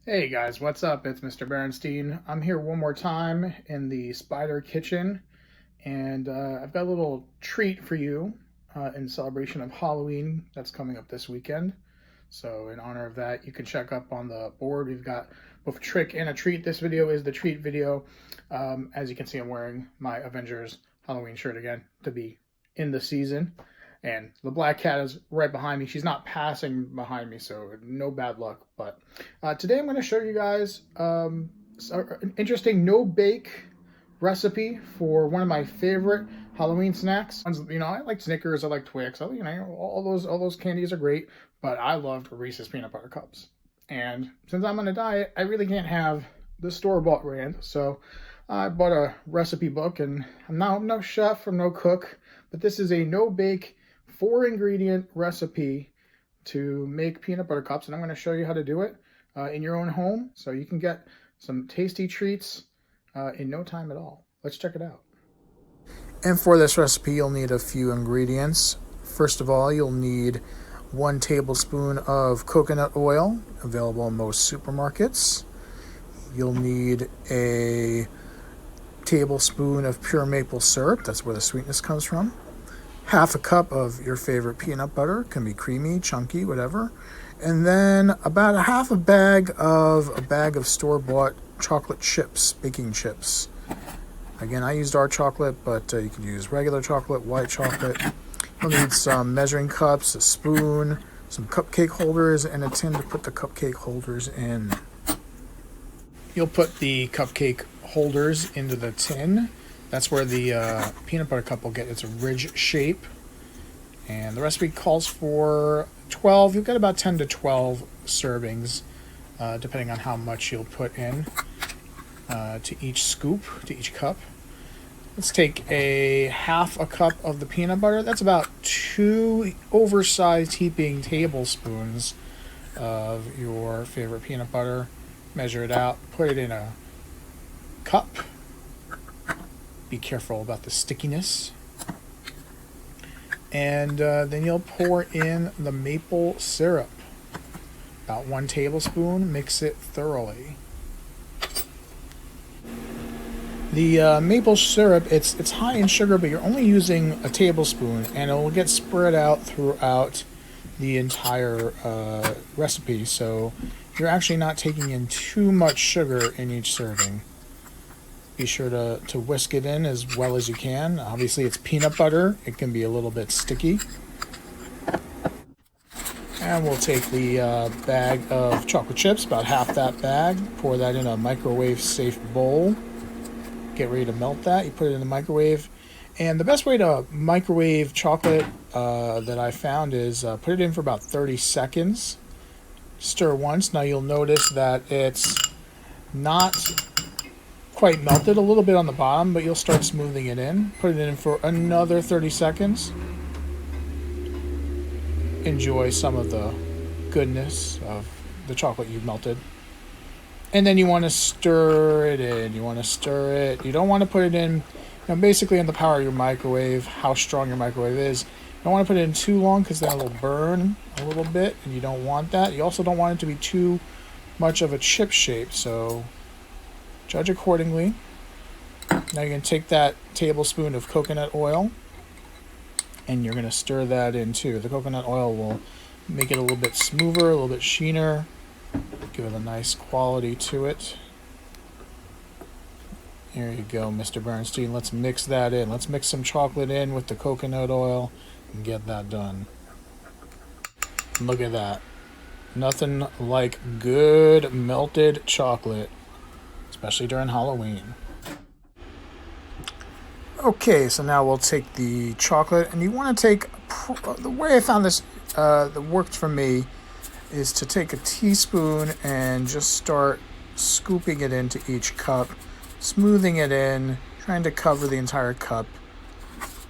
Hey guys, what's up? It's Mr. Berenstein. I'm here one more time in the Spider Kitchen, and I've got a little treat for you in celebration of Halloween that's coming up this weekend. So, in honor of that, you can check up on the board. We've got both a trick and a treat. This video is the treat video. As you can see, I'm wearing my Avengers Halloween shirt again to be in the season. And the black cat is right behind me. She's not passing behind me, so no bad luck. But today I'm going to show you guys an interesting no-bake recipe for one of my favorite Halloween snacks. You know, I like Snickers, I like Twix, all those candies are great, but I loved Reese's peanut butter cups. And since I'm on a diet, I really can't have the store-bought brand, so I bought a recipe book, and I'm no chef, I'm no cook, but this is a no-bake 4-ingredient recipe to make peanut butter cups, and I'm going to show you how to do it in your own home so you can get some tasty treats in no time at all. Let's check it out. And for this recipe, you'll need a few ingredients. First of all, you'll need 1 tablespoon of coconut oil, available in most supermarkets. You'll need a tablespoon of pure maple syrup, that's where the sweetness comes from. Half a cup of your favorite peanut butter, can be creamy, chunky, whatever. And then about a bag of store-bought chocolate chips, baking chips. Again, I used our chocolate, but you can use regular chocolate, white chocolate. You'll need some measuring cups, a spoon, some cupcake holders, and a tin to put the cupcake holders in. You'll put the cupcake holders into the tin. That's where the peanut butter cup will get its ridge shape. And the recipe calls for 12. You've got about 10 to 12 servings, depending on how much you'll put in to each scoop, to each cup. Let's take half a cup of the peanut butter. That's about 2 oversized heaping tablespoons of your favorite peanut butter. Measure it out, put it in a cup. Be careful about the stickiness. And then you'll pour in the maple syrup. About 1 tablespoon, mix it thoroughly. The maple syrup, it's high in sugar, but you're only using a tablespoon, and it will get spread out throughout the entire recipe, so you're actually not taking in too much sugar in each serving. Be sure to whisk it in as well as you can. Obviously, it's peanut butter. It can be a little bit sticky. And we'll take the bag of chocolate chips, about half that bag. Pour that in a microwave-safe bowl. Get ready to melt that. You put it in the microwave. And the best way to microwave chocolate that I found is put it in for about 30 seconds. Stir once. Now you'll notice that it's not quite melted, a little bit on the bottom, but you'll start smoothing it in. Put it in for another 30 seconds. Enjoy some of the goodness of the chocolate you've melted. And then you want to stir it in. You want to stir it. You don't want to put it in, basically on the power of your microwave, how strong your microwave is. You don't want to put it in too long because then it'll burn a little bit, and you don't want that. You also don't want it to be too much of a chip shape, so judge accordingly. Now you're going to take that tablespoon of coconut oil and you're going to stir that in too. The coconut oil will make it a little bit smoother, a little bit sheener, give it a nice quality to it. Here you go, Mr. Berenstein. Let's mix that in. Let's mix some chocolate in with the coconut oil and get that done. Look at that. Nothing like good melted chocolate, especially during Halloween. Okay, so now we'll take the chocolate, and you want to take, the way I found this that worked for me is to take a teaspoon and just start scooping it into each cup, smoothing it in, trying to cover the entire cup.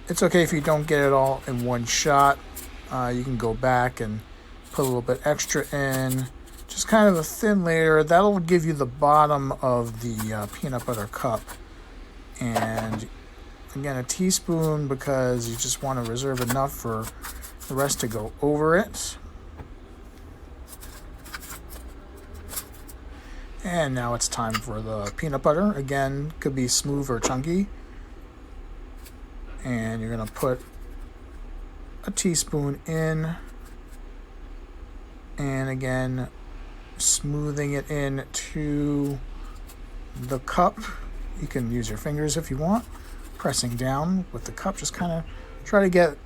It's okay if you don't get it all in one shot. You can go back and put a little bit extra in. Just kind of a thin layer. That'll give you the bottom of the peanut butter cup. And again, a teaspoon because you just want to reserve enough for the rest to go over it. And now it's time for the peanut butter. Again, could be smooth or chunky. And you're gonna put a teaspoon in, and again, smoothing it in to the cup. You can use your fingers if you want, pressing down with the cup. Just kind of try to get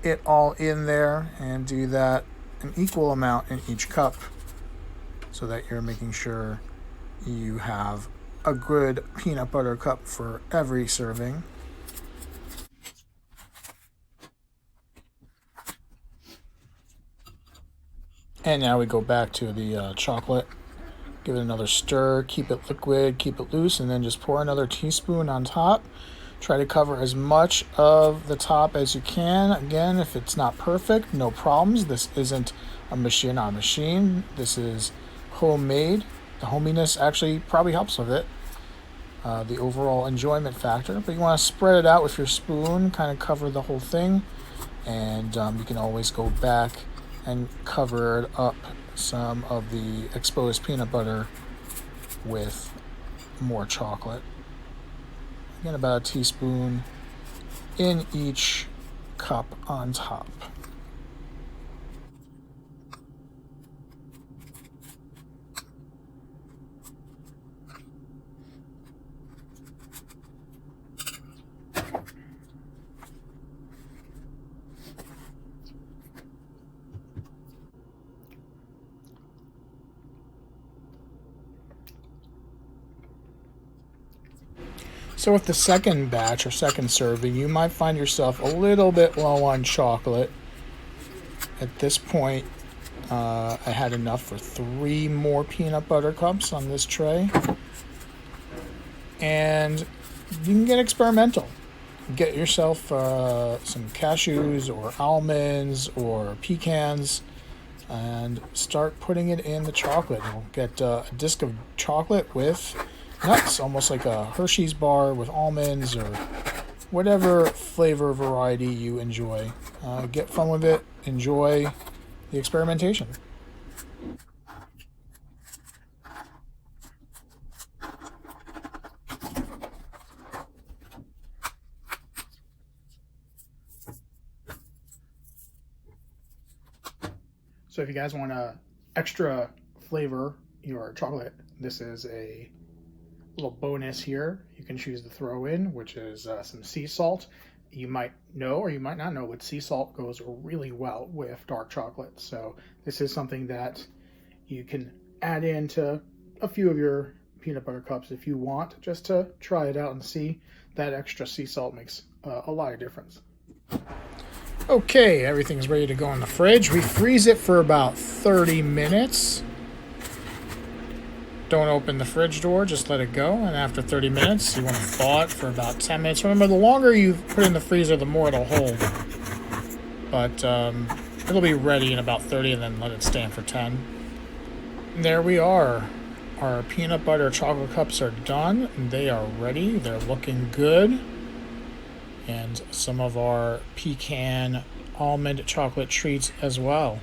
it all in there, and do that an equal amount in each cup so that you're making sure you have a good peanut butter cup for every serving. And now we go back to the chocolate. Give it another stir, keep it liquid, keep it loose, and then just pour another teaspoon on top. Try to cover as much of the top as you can. Again, if it's not perfect, no problems. This isn't a machine. This is homemade. The hominess actually probably helps with it, the overall enjoyment factor. But you want to spread it out with your spoon, kind of cover the whole thing. And you can always go back and cover up some of the exposed peanut butter with more chocolate. Again, about a teaspoon in each cup on top. So with the second batch or second serving, you might find yourself a little bit low on chocolate. At this point, I had enough for 3 more peanut butter cups on this tray. And you can get experimental. Get yourself some cashews or almonds or pecans and start putting it in the chocolate. You'll get a disc of chocolate with nuts, almost like a Hershey's bar with almonds or whatever flavor variety you enjoy. Get fun with it. Enjoy the experimentation. So if you guys want to extra flavor your chocolate, this is a little bonus here you can choose to throw in, which is some sea salt. You might know or you might not know, but sea salt goes really well with dark chocolate. So this is something that you can add into a few of your peanut butter cups if you want, just to try it out and see. That extra sea salt makes a lot of difference. Okay, everything's ready to go in the fridge. We freeze it for about 30 minutes. Don't open the fridge door, just let it go. And after 30 minutes, you want to thaw it for about 10 minutes. Remember, the longer you put it in the freezer, the more it'll hold. But it'll be ready in about 30, and then let it stand for 10. And there we are. Our peanut butter chocolate cups are done. They are ready. They're looking good. And some of our pecan almond chocolate treats as well.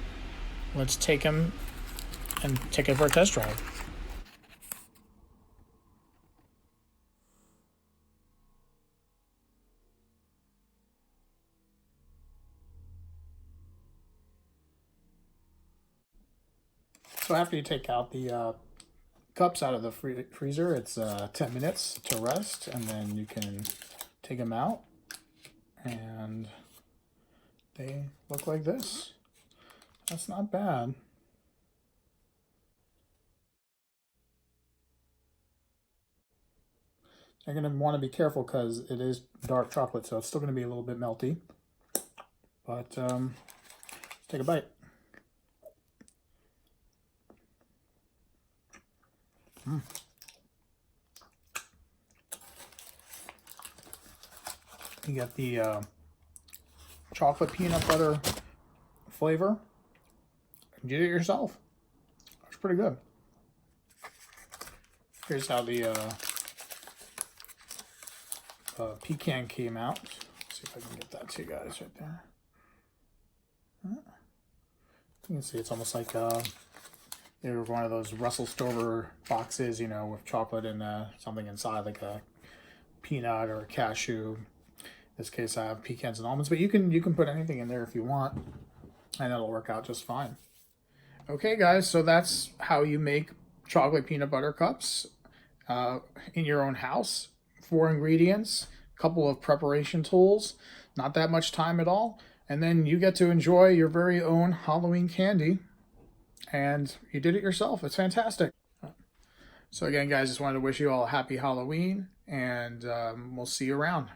Let's take them and take it for a test drive. So after you take out the cups out of the freezer, it's 10 minutes to rest, and then you can take them out, and they look like this. That's not bad. You're going to want to be careful because it is dark chocolate, so it's still going to be a little bit melty. But let's take a bite. You get the chocolate peanut butter flavor. You did it yourself. It's pretty good. Here's how the pecan came out. Let's see if I can get that to you guys right there. You can see it's almost like They were one of those Russell Stover boxes, you know, with chocolate and something inside, like a peanut or a cashew. In this case, I have pecans and almonds, but you can put anything in there if you want, and it'll work out just fine. Okay, guys, so that's how you make chocolate peanut butter cups in your own house. 4 ingredients, a couple of preparation tools, not that much time at all, and then you get to enjoy your very own Halloween candy. And you did it yourself. It's fantastic. So again, guys, just wanted to wish you all a happy Halloween, and we'll see you around.